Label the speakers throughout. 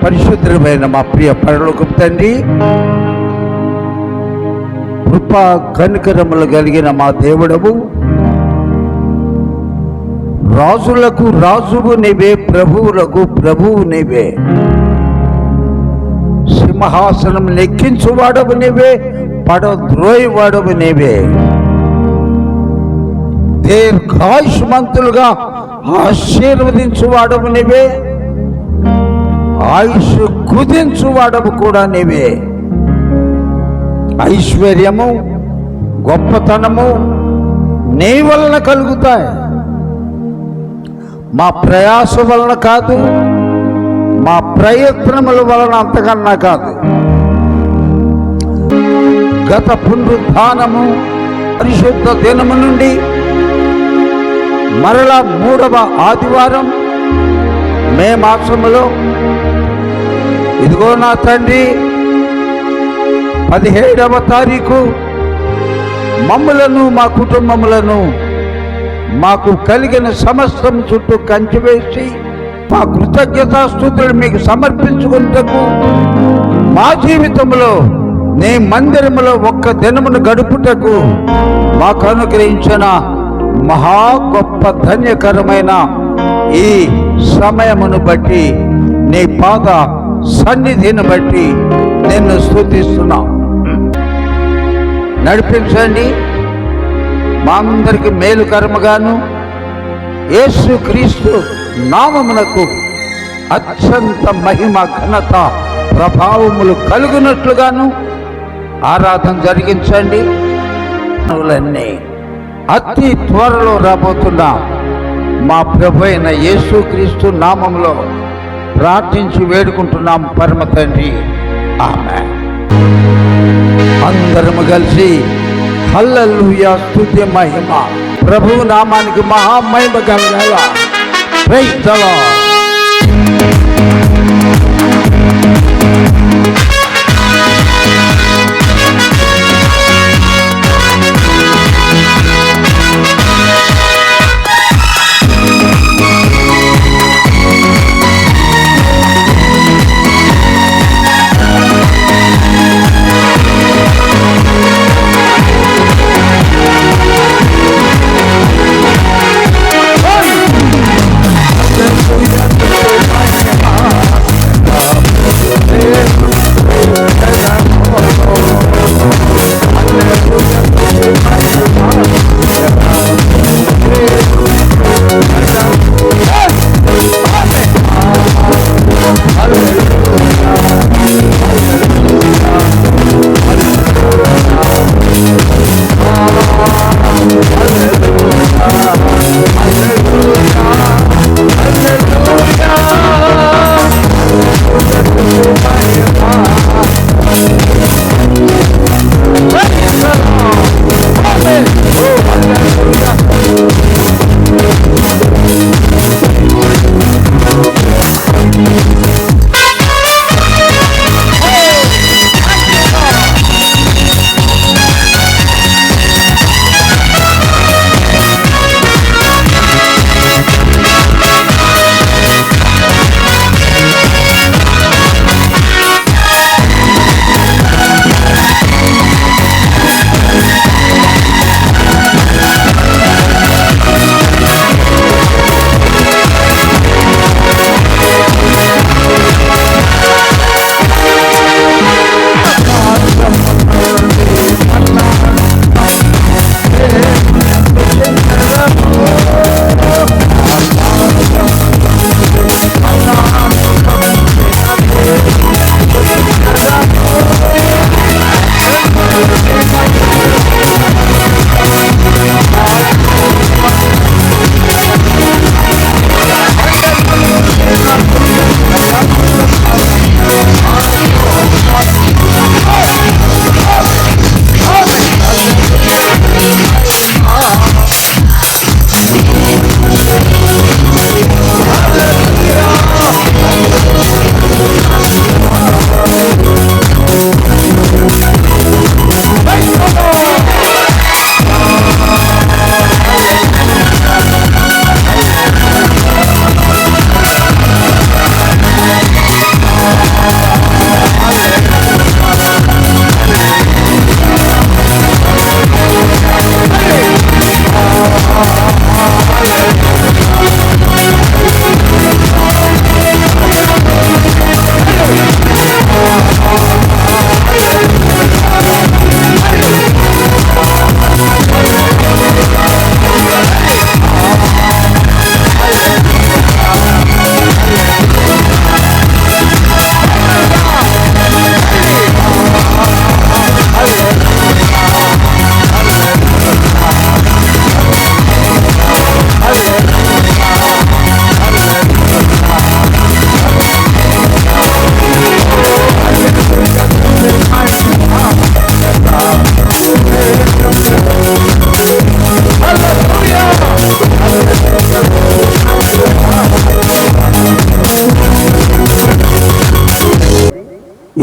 Speaker 1: పరిశుద్ధమైన మా ప్రియ పరలోకపు తండ్రి, కృపా కనికరములు కలిగిన మా దేవుడవు, రాజులకు రాజువు నీవే, ప్రభువులకు ప్రభువు నీవే, సింహాసనం నెక్కించువాడవు నీవే, పడద్రోయివాడవు నీవే, దీర్ఘాయుష్మంతులుగా ఆశీర్వదించువాడవు నీవే, ఆయుష్ కుదించువాడవు కూడా నీవే. ఐశ్వర్యము గొప్పతనము నీ వలన కలుగుతాయి, మా ప్రయాస వలన కాదు, మా ప్రయత్నముల వలన అంతకన్నా కాదు. గత పునరుద్ధానము పరిశుద్ధ దినము నుండి మరలా 3వ ఆదివారం మే మాసములో ఇదిగో నా తండ్రి 17వ తారీఖు మమ్ములను మా కుటుంబములను మాకు కలిగిన సమస్తం చుట్టూ కంచి వేసి మా కృతజ్ఞతాస్తుతులు మీకు సమర్పించుకుంటకు మా జీవితంలో నీ మందిరములో ఒక్క దినమును గడుపుటకు మాకు అనుగ్రహించిన మహా గొప్ప ధన్యకరమైన ఈ సమయమును బట్టి, నీ పాద సన్నిధిని బట్టి నిన్ను స్తుతిస్తున్నాం. నడిపించండి, మా అందరికి మేలుకరముగాను యేసు క్రీస్తు నామమునకు అత్యంత మహిమ ఘనత ప్రభావములు కలుగునట్లుగాను ఆరాధన జరిగించండి. అతి త్వరలో రాబోతున్న మా ప్రభు అయిన యేసు క్రీస్తు నామంలో ప్రార్థించి వేడుకుంటున్నాం పరమ తండ్రి, ఆమేన్. అందరము కలిసి హల్లెలూయా, స్తుతి మహిమ ప్రభువు నామానికి మహామహిమ కలగాల. Praise the lord. Hallelujah.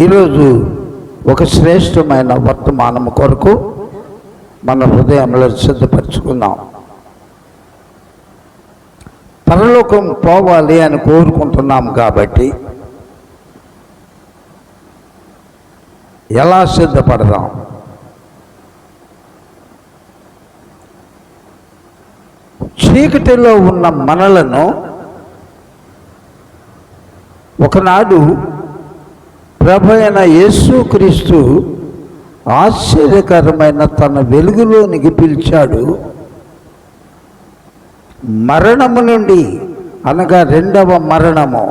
Speaker 1: ఈరోజు ఒక శ్రేష్టమైన వర్తమానం కొరకు మన హృదయంలో సిద్ధపరచుకుందాం. పరలోకం పోవాలి అని కోరుకుంటున్నాం కాబట్టి ఎలా సిద్ధపడదాం? చీకటిలో ఉన్న మనలను ఒకనాడు ప్రభు అయిన యేసుక్రీస్తు ఆశ్చర్యకరమైన తన వెలుగులోనికి పిలిచాడు. మరణము నుండి అనగా రెండవ మరణము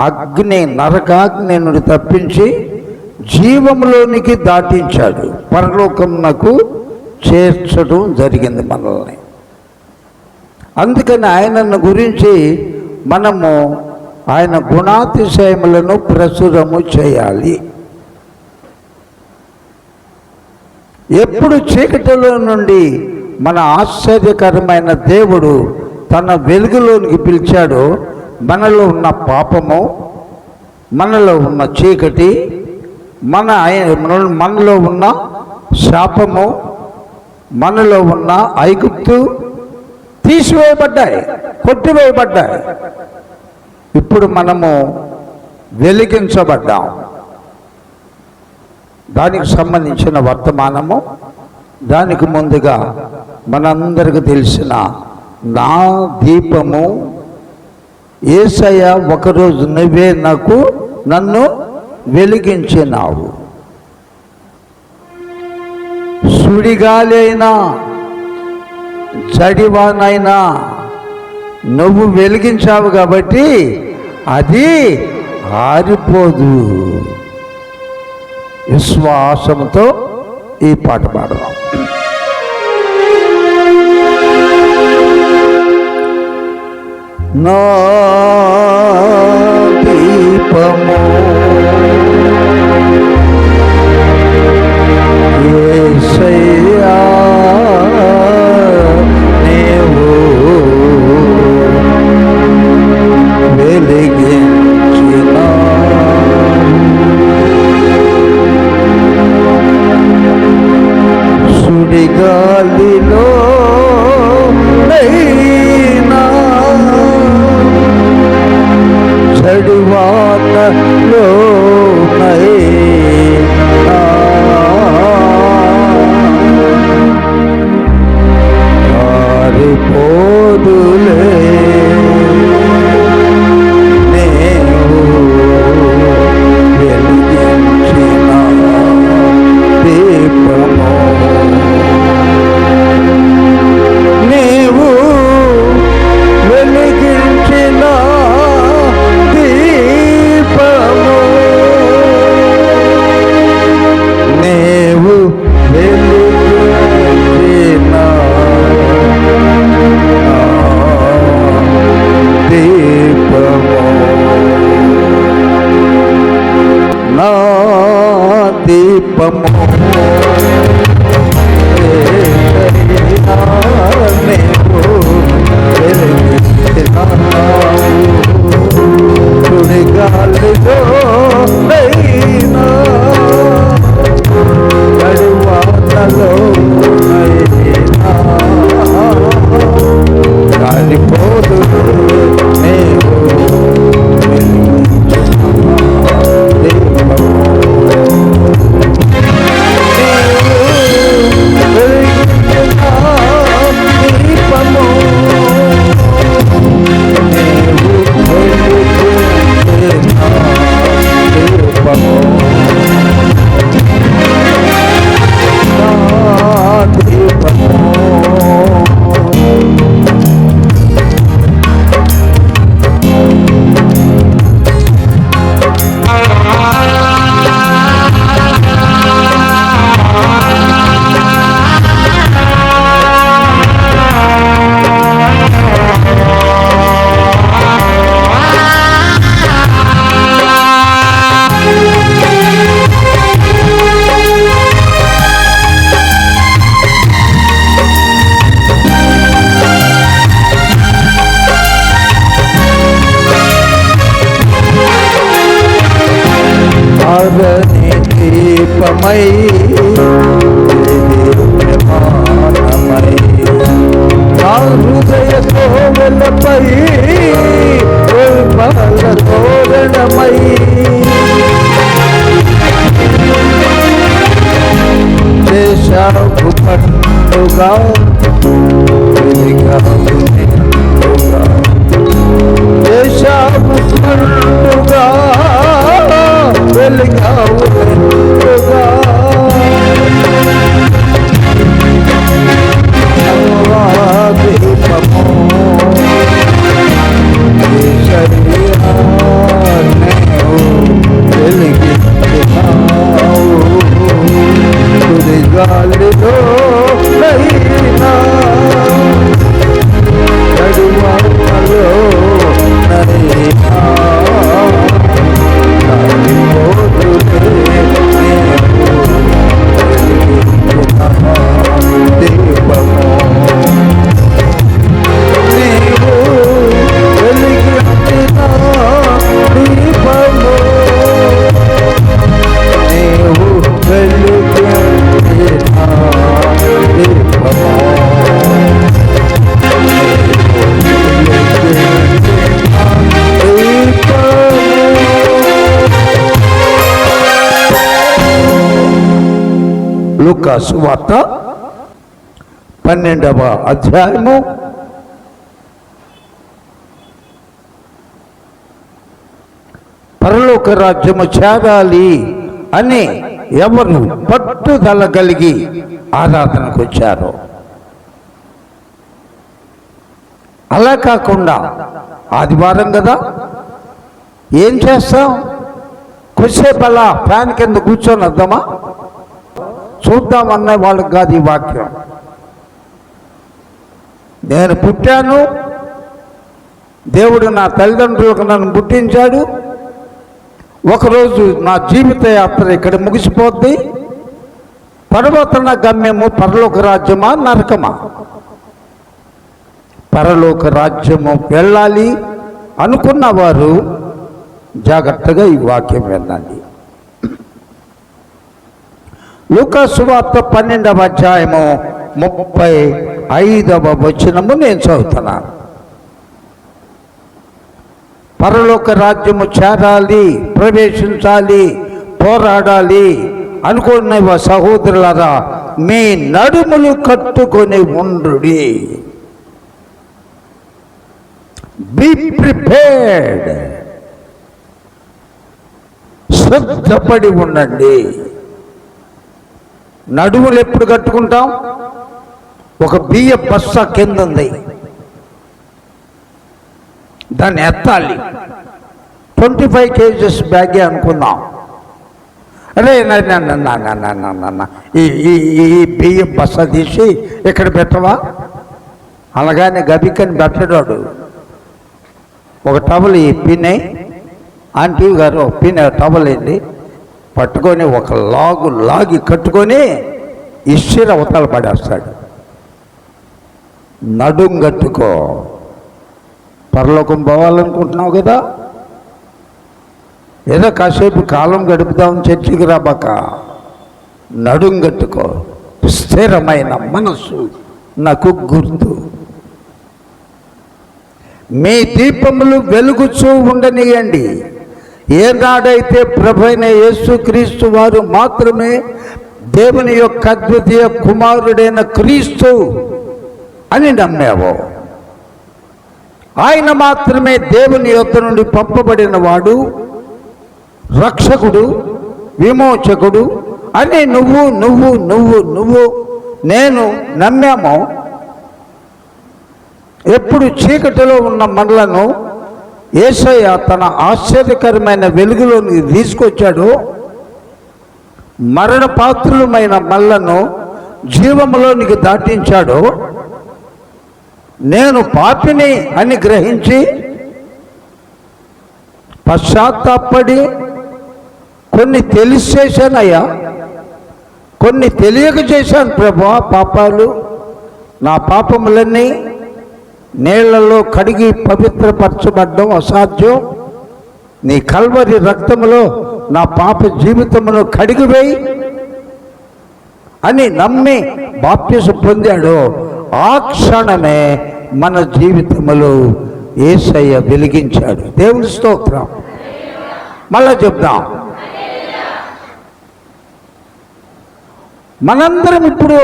Speaker 1: అగ్ని నరకాగ్ని నుండి తప్పించి జీవములోనికి దాటించాడు. పరలోకమునకు చేర్చడం జరిగింది మనల్ని. అందుకని ఆయనను గురించి మనము ఆయన గుణాతిశయములను ప్రచురము చేయాలి. ఎప్పుడు చీకటిలో నుండి మన ఆశ్చర్యకరమైన దేవుడు తన వెలుగులోనికి పిలిచాడో మనలో ఉన్న పాపము, మనలో ఉన్న చీకటి, మనలో ఉన్న శాపము, మనలో ఉన్న ఐగుప్తు తీసివేయబడ్డాయి, కొట్టివేయబడ్డాయి. ఇప్పుడు మనము వెలిగించబడ్డాం. దానికి సంబంధించిన వర్తమానము. దానికి ముందుగా మనందరికీ తెలిసిన నా దీపము యేసయ్య, ఒకరోజు నువ్వే నన్ను వెలిగించినావు. సుడిగాలి అయినా జడివానైనా నువ్వు వెలిగించావు కాబట్టి అది ఆరిపోదు. విశ్వాసంతో ఈ పాట పాడదాం. నా దీపము యేసయ్యా, నీవు వెలిగించిన సుడిగాలిలో నైనా జడివానలో నైనా ఆరిపోదులే నీవు వెలిగించిన దీపము. నీవు వెలిగించిన దీపము, నీవు వెలిగించిన దీపము. నా దీపము సుడిగాలిలో నైనా జడివానలో నైనా కాలిపోదు నీవు వెలిగించిన దీపము. ఆరని దీపమై ప్రమాణమై నా హృదయ కోవెలపై పుష్పాల తోరణమై దేశాపు పండుగ దేశాపు పండుగ వెలిగావు దీపము వెలిగిస్తున్నావు గాలిలో నైనా నడుమలో నైనా దీపము నీవు వెలిగిన దీపము నీవు వెలిగిన దీపము లూకా సువార్త 12వ అధ్యాయము 'పరలోక రాజ్యము చేరాలి అని ఎవరు పట్టుదల కలిగి ఆరాధనకు వచ్చారో, అలా కాకుండా ఆదివారం కదా ఏం చేస్తాం, కొద్దిసేపు అలా ఫ్యాన్ కింద కూర్చొని వద్దామా, చూద్దామన్న వాళ్ళకి కాదు ఈ వాక్యం. నేను పుట్టాను, దేవుడు నా తల్లిదండ్రులకు నన్ను పుట్టించాడు, ఒకరోజు నా జీవిత యాత్ర ఇక్కడ ముగిసిపోద్ది, తర్వాత నా గమ్యము పరలోక రాజ్యమా నరకమా? పరలోక రాజ్యము వెళ్ళాలి అనుకున్నవారు జాగ్రత్తగా ఈ వాక్యం వినండి. లూకా సువార్త 12వ అధ్యాయము 35వ వచనము నేను చదువుతున్నాను. పరలోక రాజ్యము చేరాలి, ప్రవేశించాలి, పోరాడాలి అనుకున్న సహోదరులారా, మీ నడుములు కట్టుకొని ఉండుడి. బీ ప్రిపేర్డ్, సిద్ధపడి ఉండండి. నడుములు ఎప్పుడు కట్టుకుంటాం? ఒక బియ్య బస్సా కింద ఉంది, దాన్ని ఎత్తాలి. 25 kgs బ్యాగే అనుకుందాం. అరే ఈ బియ్య బస్సా తీసి ఇక్కడ పెట్టవా? అలాగానే గబికని పెట్టడాడు. ఒక టవల్ ఈ పిన్నే, ఆంటీ గారు పిన్ టవల్ ఏంటి పట్టుకొని ఒక లాగి కట్టుకొని ఇష్టిర అవతల పడేస్తాడు. నడుం కట్టుకో. పరలోకం పోవాలనుకుంటున్నావు కదా, ఏదో కాసేపు కాలం గడుపుదాం, చర్చికి రాబాక. నడుం కట్టుకో. స్థిరమైన మనసు నాకు గుర్తు. మీ దీపములు వెలుగుచూ ఉండనియండి. ఏనాడైతే ప్రభువైన యేసుక్రీస్తు వారు మాత్రమే దేవుని యొక్క అద్వితీయ కుమారుడైన క్రీస్తు అని నమ్మావో, ఆయన మాత్రమే దేవుని యొద్ద నుండి పంపబడిన వాడు, రక్షకుడు, విమోచకుడు అని నువ్వు నువ్వు నువ్వు నువ్వు నేను నమ్మామో, ఎప్పుడు చీకటిలో ఉన్న మనలను యేసయ్య తన ఆశ్చర్యకరమైన వెలుగులోనికి తీసుకొచ్చాడు, మరణ పాత్రులమైన మనలను జీవములోనికి దాటించాడు, నేను పాపిని అని గ్రహించి పశ్చాత్తాపడి, కొన్ని తెలిసి చేశానయ్యా, కొన్ని తెలియక చేశాను ప్రభువా పాపాలు, నా పాపములన్నీ నీళ్లలో కడిగి పవిత్రపరచబడ్డం అసాధ్యం, నీ కల్వరి రక్తములో నా పాప జీవితమును కడిగివేయి అని నమ్మి బాప్తిసం పొందాడో ఆ క్షణమే మన జీవితములో యేసయ్య వెలిగించాడు. దేవుని స్తోత్రం. మళ్ళా చెప్దాం, మనందరం ఇప్పుడు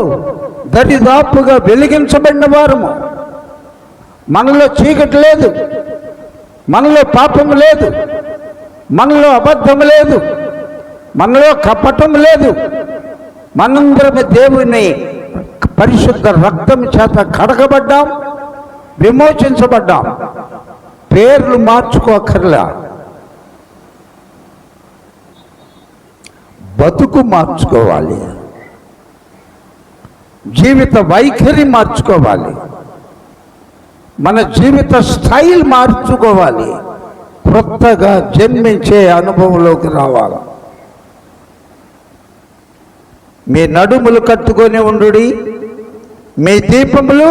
Speaker 1: దరిదాపుగా వెలిగించబడిన వారము. మనలో చీకటి లేదు, మనలో పాపము లేదు, మనలో అబద్ధము లేదు, మనలో కపటం లేదు. మనందరమే దేవుని పరిశుద్ధ రక్తం చేత కడగబడ్డాం, విమోచించబడ్డాం. పేర్లు మార్చుకోకర్లా, బతుకు మార్చుకోవాలి, జీవిత వైఖరి మార్చుకోవాలి, మన జీవిత స్టైల్ మార్చుకోవాలి, కొత్తగా జన్మించే అనుభవంలోకి రావాలి. మీ నడుములు కట్టుకొని ఉండుడి, మీ దీపములు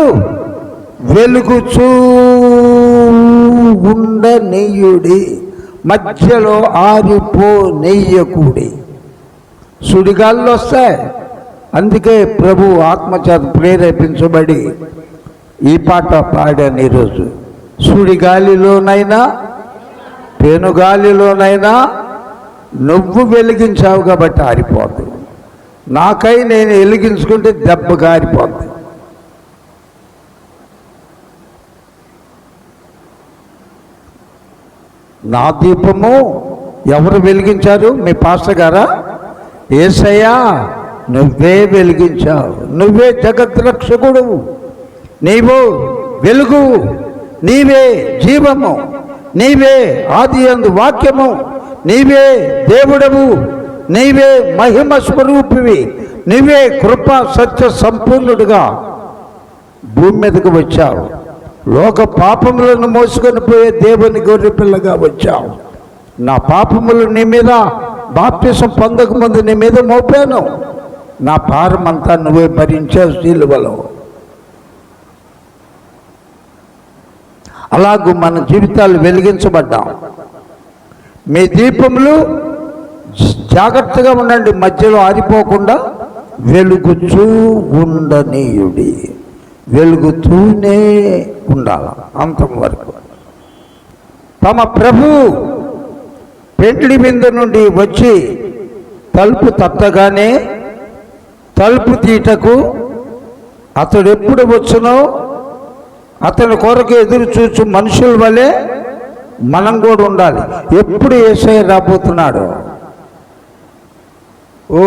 Speaker 1: వెలుగుచూ ఉండనీయుడి, మధ్యలో ఆరిపో నెయ్యకూడి. సుడిగాళ్ళు వస్తాయి. అందుకే ప్రభు ఆత్మచేత ప్రేరేపించబడి ఈ పాట పాడాను ఈరోజు. సుడిగాలిలోనైనా పెనుగాలిలోనైనా నువ్వు వెలిగించావు కాబట్టి ఆరిపోదు. నాకై నేను వెలిగించుకుంటే దెబ్బగా ఆరిపోద్ది. నా దీపము ఎవరు వెలిగించారు? మీ పాస్టర్ గారా? యేసయ్యా నువ్వే వెలిగించావు, నువ్వే జగద్రక్షకుడు, నీవు వెలుగు, నీవే జీవము, నీవే ఆది యందు వాక్యము, నీవే దేవుడవు, నీవే మహిమ స్వరూపివి, నీవే కృపా సత్య సంపూర్ణుడుగా భూమి మీదకు వచ్చావు. లోక పాపములను మోసుకొని పోయే దేవుని గొర్రె పిల్లగా వచ్చావు. నా పాపములు నీ మీద బాప్తిసం పొందకముందు నీ మీద మోపాను. నా భారమంతా నువ్వే భరించావు శిలువలో. అలాగూ మన జీవితాలు వెలిగించబడ్డాం. మీ దీపములు జాగ్రత్తగా ఉండండి, మధ్యలో ఆరిపోకుండా వెలుగుచూ ఉండనీయుడి. వెలుగుతూనే ఉండాల అంతం వరకు. తమ ప్రభు పెండ్లి విందు నుండి వచ్చి తలుపు తట్టగానే తలుపు తీటకు అతడు ఎప్పుడు వచ్చునో అతని కొరకు ఎదురు చూచు మనుషుల వలె మనం కూడా ఉండాలి. ఎప్పుడు యేసయ్య రాబోతున్నాడు? ఓ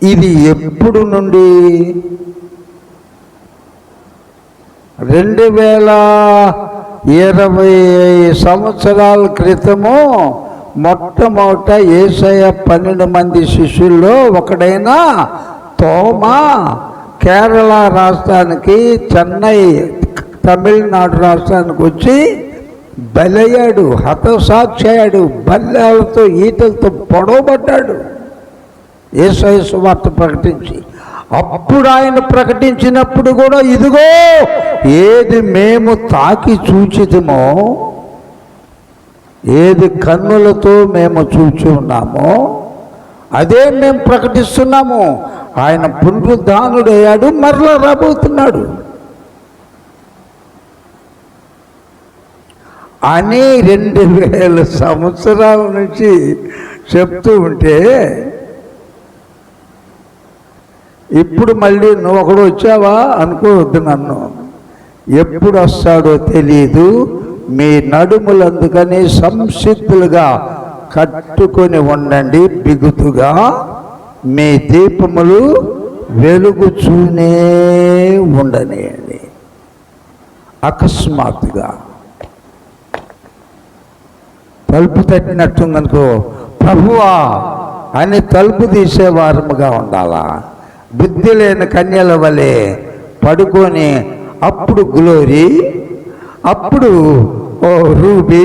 Speaker 1: ఇది ఎప్పుడు నుండి? 2020 సంవత్సరాల క్రితము మొట్టమొదట యేసయ్య 12 మంది శిష్యుల్లో ఒకడైన తోమా కేరళ రాష్ట్రానికి, చెన్నై తమిళనాడు రాష్ట్రానికి వచ్చి బలయ్యాడు, హతసాక్షి అయ్యాడు, బల్లాలతో ఈటలతో పొడవబడ్డాడు యేసయ్య సువార్త ప్రకటించి. అప్పుడు ఆయన ప్రకటించినప్పుడు కూడా ఇదిగో ఏది మేము తాకి చూచితమో, ఏది కన్నులతో మేము చూచి ఉన్నామో అదే మేము ప్రకటిస్తున్నాము. ఆయన పునరుద్ధానుడయ్యాడు, మరలా రాబోతున్నాడు అని 2000 సంవత్సరాల నుంచి చెప్తూ ఉంటే, ఇప్పుడు మళ్ళీ నువ్వు ఒకడు వచ్చావా అనుకోవద్దు నన్ను. ఎప్పుడు వస్తాడో తెలియదు. మీ నడుములు అందుకని సంసిద్ధులుగా కట్టుకొని ఉండండి, బిగుతుగా మీ దీపములు వెలుగుచూనే ఉండనియండి. అకస్మాత్తుగా తలుపు తట్టినట్టుందనుకో, ప్రభువా అని తలుపు తీసేవారముగా ఉండాలా. బుద్ధి లేని కన్యల వలె పడుకొని అప్పుడు గ్లోరీ, అప్పుడు ఓ రూబీ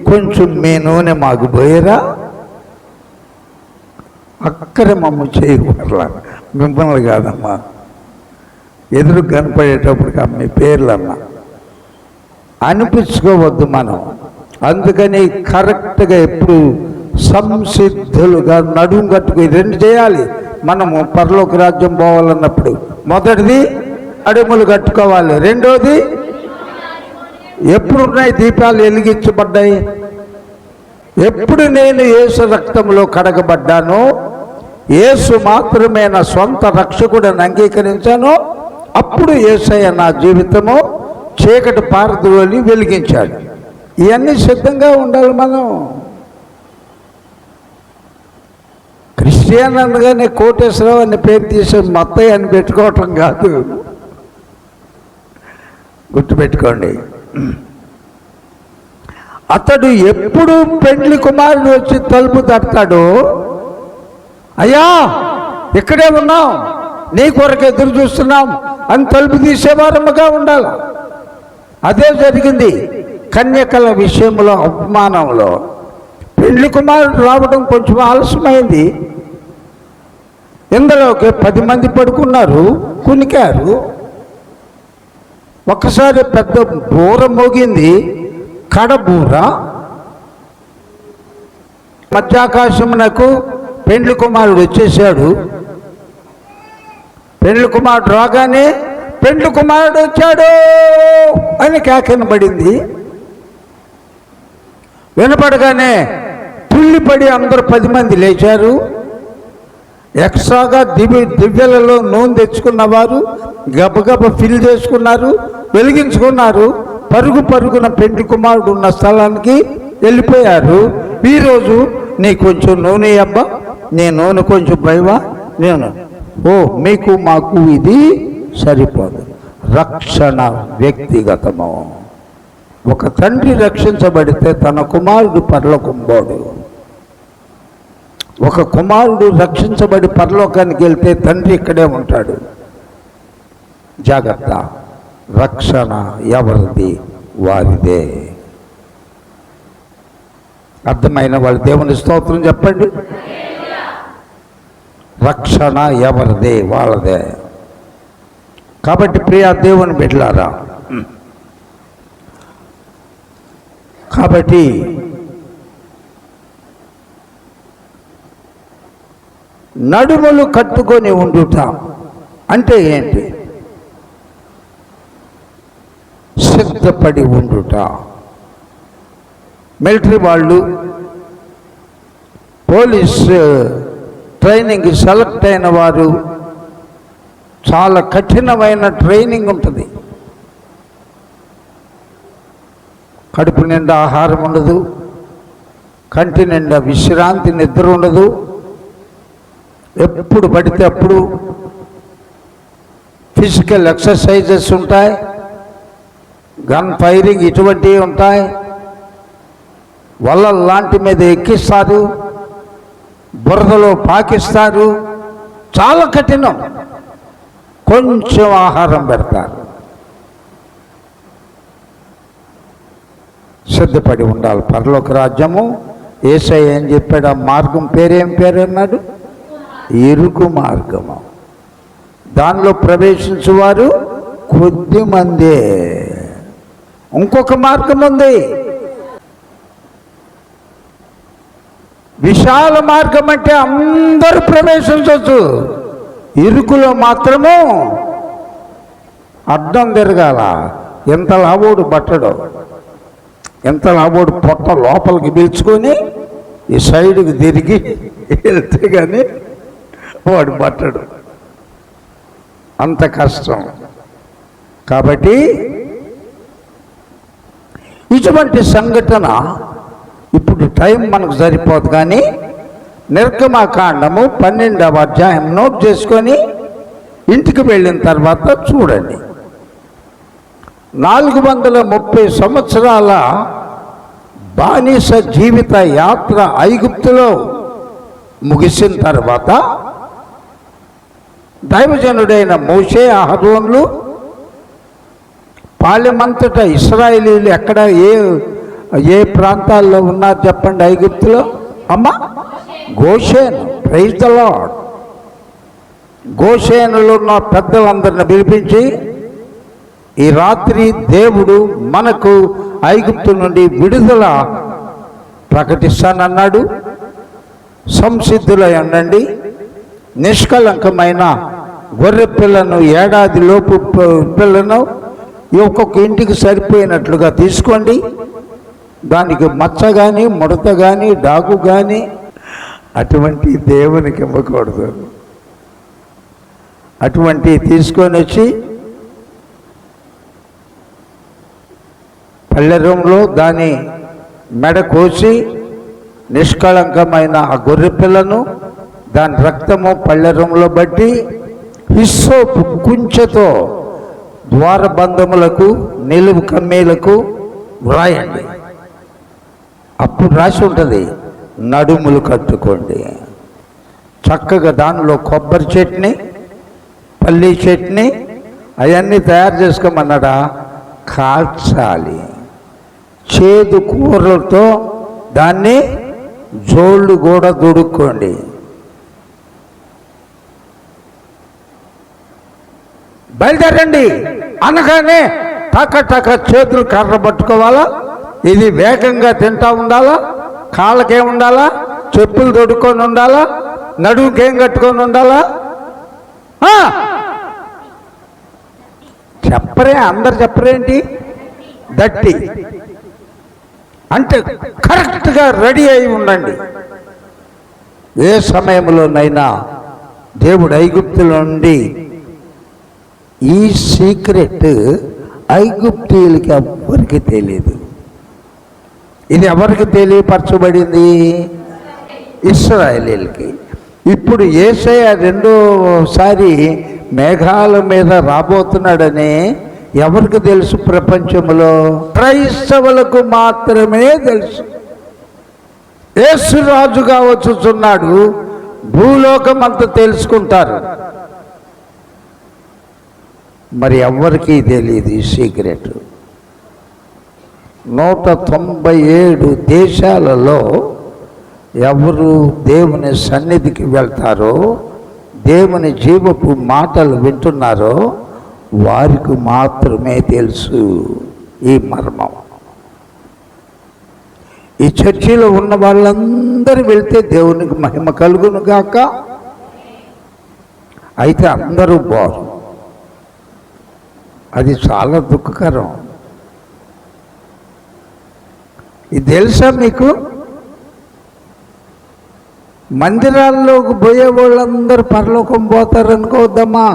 Speaker 1: కొంచెం మీ నూనె మాకు పోయిరా, అక్కడే మమ్మ చేయకూడలా. మిమ్మల్ని కాదమ్మా, ఎదురు కనపడేటప్పటికి మీ పేర్లన్నా అనిపించుకోవద్దు. మనం అందుకని కరెక్ట్గా ఎప్పుడు సంసిద్ధులుగా నడుము కట్టుకుని రెండు చేయాలి. మనము పరలోక రాజ్యం పోవాలన్నప్పుడు మొదటిది నడుములు కట్టుకోవాలి. రెండోది ఎప్పుడున్నాయి దీపాలు వెలిగించబడ్డాయి? ఎప్పుడు నేను యేసు రక్తంలో కడగబడ్డానో, యేసు మాత్రమే నా సొంత రక్షకుడిని అంగీకరించానో, అప్పుడు యేసయ్య నా జీవితము చీకటి పారద్రోలి వెలిగించాడు. ఇవన్నీ సిద్ధంగా ఉండాలి. మనం క్రిస్టియన్ అనగానే కోటేశ్వరరావు అనే పేరు తీసి మత్తయ్య అని పెట్టుకోవటం కాదు, గుర్తుపెట్టుకోండి. అతడు ఎప్పుడు పెండ్లి కుమారుడు వచ్చి తలుపు తడతాడో, అయ్యా ఇక్కడే ఉన్నాం, నీ కొరకు ఎదురు చూస్తున్నాం అని తలుపు తీసేవారముగా ఉండాలి. అదే జరిగింది కన్యకల విషయంలో, అవమానంలో. పెండ్లి కుమారుడు రావడం కొంచెం ఆలస్యమైంది. ఇందులోకి 10 మంది పడుకున్నారు, కునికారు. ఒక్కసారి పెద్ద బూర మోగింది, కడబూర. మధ్యాకాశమునకు పెండ్లి కుమారుడు వచ్చేసాడు. పెండ్లి కుమారుడు రాగానే పెండ్లి కుమారుడు వచ్చాడు అని కేకనబడింది. వినపడగానే తుళ్ళిపడి అందరూ 10 మంది లేచారు. ఎక్స్ట్రాగా దివ్యలలో నూనె తెచ్చుకున్నవారు గబగబ ఫిల్ చేసుకున్నారు, వెలిగించుకున్నారు. పరుగున పెండ్లి కుమారుడు ఉన్న స్థలానికి వెళ్ళిపోయారు. ఈరోజు నీ కొంచెం నూనె అబ్బా, నీ నూనె కొంచెం భయవా, నేను మీకు మాకు ఇది సరిపోదు. రక్షణ వ్యక్తిగతము. ఒక తండ్రి రక్షించబడితే తన కుమారుడు పరలోకంబోడు. ఒక కుమారుడు రక్షించబడి పరలోకానికి వెళ్తే తండ్రి ఇక్కడే ఉంటాడు. జాగ్రత్త. రక్షణ ఎవరిది? వారిదే. అర్థమైన వాళ్ళు దేవుని స్తోత్రం చెప్పండి. రక్షణ ఎవరిదే? వాళ్ళదే. కాబట్టి ప్రియా దేవుని బిడ్డలారా, కాబట్టి నడుములు కట్టుకొని ఉండుట అంటే ఏంటి? సిద్ధపడి ఉండుట. మిలిటరీ వాళ్ళు పోలీస్ ట్రైనింగ్ సెలెక్ట్ అయిన వారు చాలా కఠినమైన ట్రైనింగ్ ఉంటుంది. కడుపు నిండా ఆహారం ఉండదు, కంటి నిండా విశ్రాంతి, నిద్ర ఉండదు. ఎప్పుడు పడితే అప్పుడు ఫిజికల్ ఎక్సర్సైజెస్ ఉంటాయి, గన్ ఫైరింగ్ ఇటువంటివి ఉంటాయి. వల్ల లాంటి మీద ఎక్కిస్తారు, బురదలో పాకిస్తారు. చాలా కఠినం. కొంచెం ఆహారం పెడతారు. సిద్ధపడి ఉండాలి. పరలోక రాజ్యము యేసయ్య ఏం చెప్పాడు? ఆ మార్గం పేరేం పేరు అన్నాడు? ఇరుకు మార్గము. దానిలో ప్రవేశించేవారు కొద్ది మందే. ఇంకొక మార్గం ఉంది, విశాల మార్గం. అంటే అందరూ ప్రవేశించవచ్చు. ఇరుకులో మాత్రము అడ్డం తిరగాల. ఎంత లావోడు బట్టడు, ఎంత లావోడు పొట్ట లోపలికి పీల్చుకొని ఈ సైడ్కి తిరిగి వెళ్తే కానీ వాడు బట్టడు. అంత కష్టం. కాబట్టి ఇటువంటి సంఘటన ఇప్పుడు టైం మనకు సరిపోదు, కానీ నిర్గమకాండము 12వ అధ్యాయం నోట్ చేసుకొని ఇంటికి వెళ్ళిన తర్వాత చూడండి. 430 సంవత్సరాల బానిస జీవిత యాత్ర ఐగుప్తులో ముగిసిన తర్వాత దైవజనుడైన మోషే, అహరోనులు పాలెమంతటా ఇశ్రాయేలీయులు ఎక్కడ ఏ ప్రాంతాల్లో ఉన్నారు చెప్పండి? ఐగుప్తులో అమ్మా గోషేను. Praise the lord. గోషేనులో ఉన్న పెద్దలందరిని పిలిపించి ఈ రాత్రి దేవుడు మనకు ఐగుప్తు నుండి విడుదల ప్రకటిస్తానన్నాడు. సంసిద్ధులై ఉండండి. నిష్కలంకమైన గొర్రె పిల్లను, ఏడాది లోపు పిల్లను ఒక్కొక్క ఇంటికి సరిపోయినట్లుగా తీసుకోండి. దానికి మచ్చ కానీ, ముడత కానీ, డాగు కానీ అటువంటి దేవునికి ఇవ్వకూడదు. అటువంటి తీసుకొని వచ్చి పల్లెరంలో దాని మెడ కోసి నిష్కళంకమైన ఆ గొర్రె పిల్లను, దాని రక్తము పల్లెరంలో బట్టి హిస్సోపు కుంచెతో ద్వారబంధములకు, నిలువు కమ్మీలకు వ్రాయండి. అప్పుడు రాసి ఉంటుంది, నడుములు కట్టుకోండి. చక్కగా దానిలో కొబ్బరి చట్నీ, పల్లీ చట్నీ అవన్నీ తయారు చేసుకోమన్నాడా, కాల్చాలి. చేదు కూరలతో దాన్ని జోళ్ళు కూడా దుడుక్కోండి. బయలుదేరండి అనగానే టక చేతులు కర్ర పట్టుకోవాలా. ఇది వేగంగా తింటా ఉండాలా. కాళ్ళకేం ఉండాలా, చెప్పులు తొడుక్కొని ఉండాలా, నడుముకేం కట్టుకొని ఉండాలా. చెప్పరే, అందరు చెప్పరేంటి? దట్టి అంటే కరెక్ట్గా రెడీ అయి ఉండండి. ఏ సమయంలోనైనా దేవుడు ఐగుప్తుల నుండి ఈ సీక్రెట్ ఐగుప్తీయులకి ఎవరికి తెలియదు. ఇది ఎవరికి తెలియపరచబడింది? ఇశ్రాయేలీయులకి. ఇప్పుడు యేసయ్య రెండోసారి మేఘాల మీద రాబోతున్నాడని ఎవరికి తెలుసు? ప్రపంచంలో క్రైస్తవులకు మాత్రమే తెలుసు. యేసు రాజుగా వచ్చుచున్నాడు, భూలోకం అంతా తెలుసుకుంటారు. మరి ఎవరికి తెలియదు ఈ సీక్రెట్. 197 దేశాలలో ఎవరు దేవుని సన్నిధికి వెళ్తారో, దేవుని జీవపు మాటలు వింటున్నారో వారికి మాత్రమే తెలుసు ఈ మర్మం. ఈ చర్చిలో ఉన్న వాళ్ళందరూ వెళ్తే దేవునికి మహిమ కలుగును గాక. అయితే అందరూ పోరు. అది చాలా దుఃఖకరం. ఇది తెలుసా మీకు? మందిరాల్లోకి పోయే వాళ్ళందరూ పరలోకం పోతారు అనుకోవద్దమ్మా.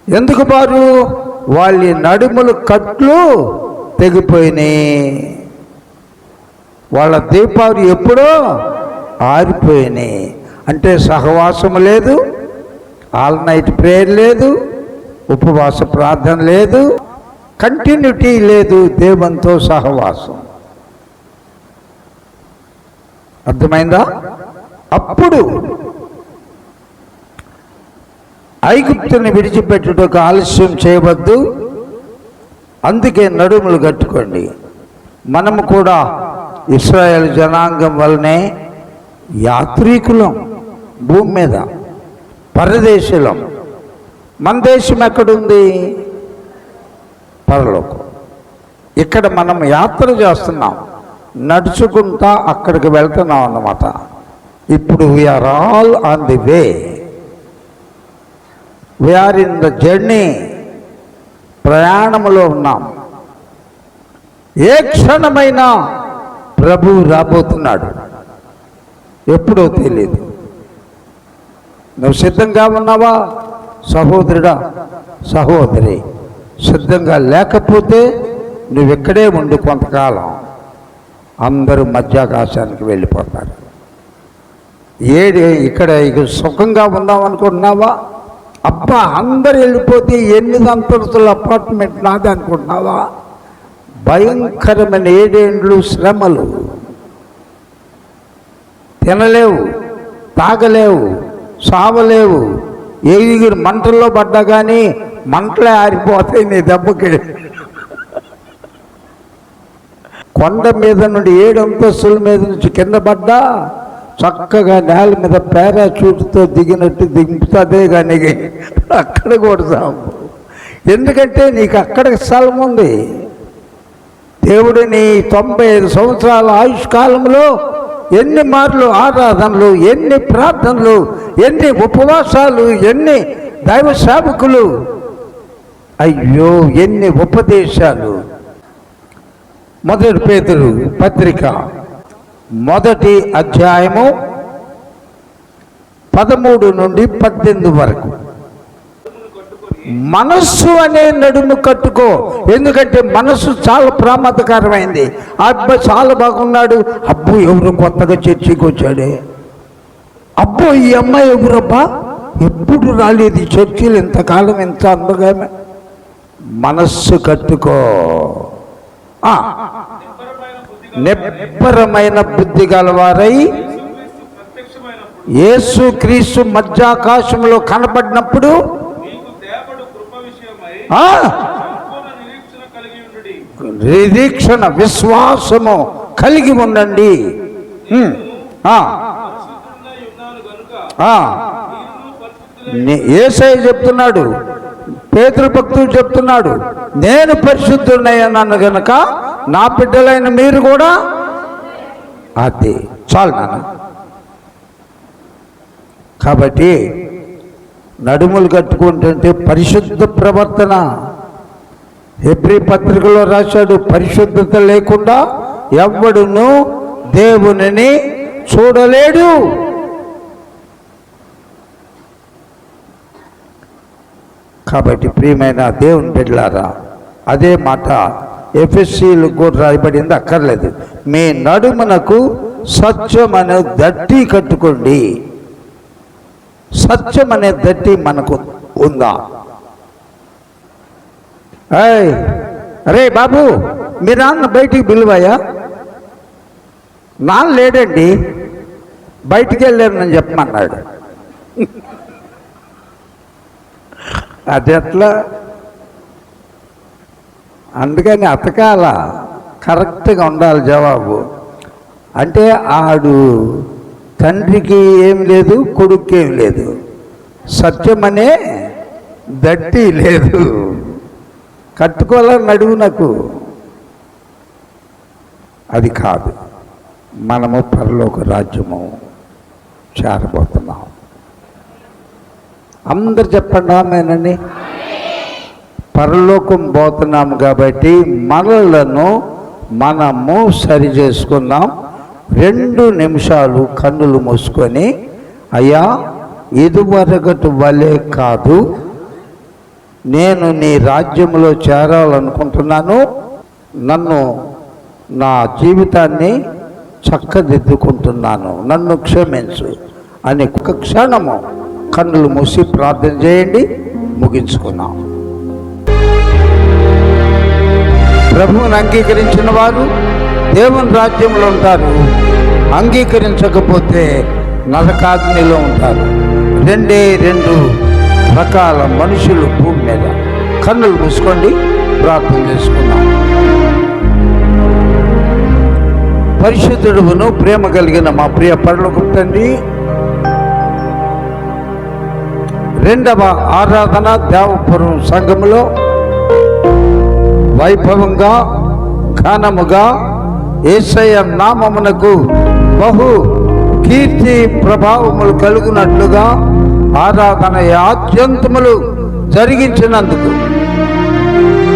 Speaker 1: ఎందుకు బారు? వాళ్ళ నడుములు కట్లు తెగిపోయినాయి. వాళ్ళ దీపాలు ఎప్పుడో ఆరిపోయినాయి. అంటే సహవాసం లేదు, ఆల్ నైట్ ప్రేయర్ లేదు, ఉపవాస ప్రార్థన లేదు, కంటిన్యూటీ లేదు, దేవునితో సహవాసం. అర్థమైందా? అప్పుడు ఐగుప్తుని విడిచిపెట్టుటకు ఆలస్యం చేయవద్దు, అందుకే నడుములు కట్టుకోండి. మనము కూడా ఇశ్రాయేల్ జనాంగం వల్లనే యాత్రికులం, భూమి మీద పరదేశులం. మన దేశం ఎక్కడుంది? పరలోకం. ఇక్కడ మనం యాత్ర చేస్తున్నాం, నడుచుకుంటా అక్కడికి వెళ్తున్నాం అన్నమాట. ఇప్పుడు we are all on the way, we are in the journey. ప్రయాణంలో ఉన్నాం. ఏ క్షణమైనా ప్రభువు రాబోతున్నాడు, ఎప్పుడో తెలియదు. నువ్వు సిద్ధంగా ఉన్నావా సహోదరుడా, సహోదరి? సిద్ధంగా లేకపోతే నువ్వు ఇక్కడే ఉండి కొంతకాలం అందరూ మధ్యాకాశానికి వెళ్ళిపోతారు. ఇక్కడ సుఖంగా ఉందాం అనుకుంటున్నావా? అబ్బా అందరు వెళ్ళిపోతే 8 అంతస్తుల అపార్ట్మెంట్ నాది అనుకుంటున్నావా? భయంకరమైన 7 ఏండ్లు శ్రమలు. తినలేవు, తాగలేవు, సావలేవు. ఎగిరి మంటల్లో పడ్డా కానీ మంటలే ఆరిపోతాయి నీ దెబ్బకి. కొండ మీద నుండి 7 అంతస్తుల మీద నుంచి కింద పడ్డా చక్కగా నేల మీద పారాచూట్తో దిగినట్టు దింపుతుందే కానీ అక్కడ కూడా సాగు. ఎందుకంటే నీకు అక్కడ స్థలం ఉంది. దేవుడు నీ 95 సంవత్సరాల ఆయుష్కాలంలో ఎన్ని మార్లు ఆరాధనలు, ఎన్ని ప్రార్థనలు, ఎన్ని ఉపవాసాలు, ఎన్ని దైవ సేవకులు, అయ్యో ఎన్ని ఉపదేశాలు. 1 పేతురు పత్రిక 1వ అధ్యాయము 13 నుండి 18 వరకు. మనస్సు అనే నడుము కట్టుకో. ఎందుకంటే మనస్సు చాలా ప్రమాదకరమైంది. అబ్బాయి చాలా బాగున్నాడు, అబ్బో ఎవరు కొత్తగా చర్చికి వచ్చాడే, అబ్బో ఈ అమ్మాయి ఎవరబ్బా, ఎప్పుడు రాలేదు ఈ చర్చిలు, ఇంతకాలం ఇంత అందగా. మనస్సు కట్టుకో. నిబ్బరమైన బుద్ధి గలవారై యేసుక్రీస్తు మధ్యాకాశంలో కనపడినప్పుడు నిరీక్షణ విశ్వాసము కలిగి ఉండండి. యేసయ్య చెప్తున్నాడు, పేతురు భక్తుడు చెప్తున్నాడు, నేను పరిశుద్ధుడనయ్యాను గనుక నా బిడ్డలైన మీరు కూడా. అది చాలు నాన్న. కాబట్టి నడుములు కట్టుకుంటుంటే పరిశుద్ధ ప్రవర్తన. హెబ్రీ పత్రికలో రాశాడు, పరిశుద్ధత లేకుండా ఎవ్వడును దేవునిని చూడలేడు. కాబట్టి ప్రియమైన దేవుని బిడ్డలారా, అదే మాట ఎఫెసీలకు కూడా రాయబడింది, అక్కర్లేదు. మీ నడుమునకు సత్యం అనే దట్టి కట్టుకోండి. సత్యం అనే దట్టి మనకు ఉందా? అరే బాబు, మీ నాన్న బయటికి పిలువయ్యా. నాన్న లేడండి, బయటికి వెళ్ళానని చెప్పమన్నాడు. అది ఎట్లా? అందుకని అతకాల కరెక్ట్గా ఉండాలి జవాబు. అంటే ఆడు తండ్రికి ఏం లేదు, కొడుక్కి ఏం లేదు, సత్యమనే దట్టి లేదు. కట్టుకోవాలని నడువు నాకు. అది కాదు, మనము పరలోక రాజ్యము చేరబోతున్నాం. అందరు చెప్పండి ఆమేనండి. పరలోకం పోతున్నాము కాబట్టి మనలను మనము సరి చేసుకుందాం. 2 నిమిషాలు కన్నులు మూసుకొని, అయ్యా ఇదివరకటి వలె కాదు, నేను నీ రాజ్యంలో చేరాలనుకుంటున్నాను, నన్ను నా జీవితాన్ని చక్కదిద్దుకుంటున్నాను, నన్ను క్షమించు అని ఒక క్షణము కన్నులు మూసి ప్రార్థన చేయండి. ముగించుకున్నాం. ప్రభువుని అంగీకరించిన వారు దేవుని రాజ్యంలో ఉంటారు, అంగీకరించకపోతే నరకాగ్నిలో ఉంటారు. 2 రకాల మనుషులు భూమి మీద. కన్నులు మూసుకోండి, ప్రార్థన చేసుకున్నాం. పరిశుద్ధుడును ప్రేమ కలిగిన మా ప్రియ పరలోకపు తండ్రి, 2వ ఆరాధన దేవపురం సంఘములో వైభవంగా ఘనముగా యేసయ్య నామమునకు బహు కీర్తి ప్రభావములు కలుగునట్లుగా ఆరాధన ఆద్యంతములు జరిగించినందుకు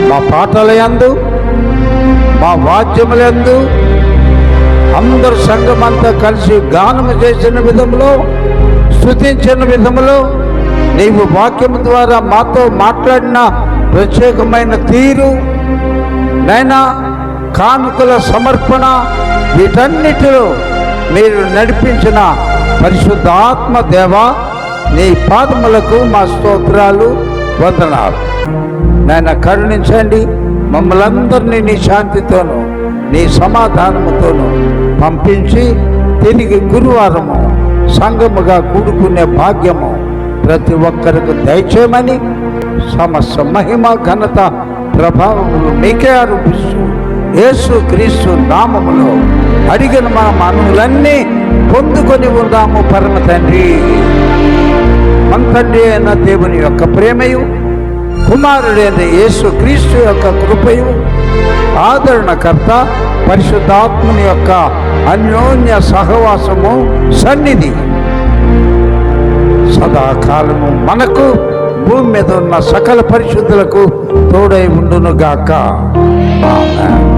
Speaker 1: మా పాటల యందు, మా వాద్యములందు అందరు సంఘమంతా కలిసి గానము చేసిన విధంలో, స్తుతించిన విధములో, నీవు వాక్యము ద్వారా మాతో మాట్లాడిన ప్రత్యేకమైన తీరు నైనా, కానుకల సమర్పణ, వీటన్నిటిలో మీరు నడిపించిన పరిశుద్ధాత్మ దేవా, నీ పాదములకు మా స్తోత్రాలు, వందనాలు. నాయన కరుణించండి. మమ్మల్ని అందరినీ నీ శాంతితోనూ నీ సమాధానముతోనూ పంపించి తిరిగి గురువారము సంఘముగా కూడుకునే భాగ్యము ప్రతి ఒక్కరికి దయచేయమని, సమస్త మహిమ ఘనత ప్రభావములు మీకే ఆరోపిస్తూ యేసుక్రీస్తు నామములో అడిగిన మా మనవులన్నీ పొందుకొని ఉందాము. పరమ తండ్రి, మన తండ్రి అయిన దేవుని యొక్క ప్రేమయు, కుమారుడైన యేసు క్రీస్తు యొక్క కృపయు, ఆదరణకర్త పరిశుద్ధాత్మని యొక్క అన్యోన్య సహవాసము, సన్నిధి సదాకాలము మనకు, భూమి మీద ఉన్న సకల పరిశుద్ధులకు తోడై ఉండునుగాక. ఆమేన్.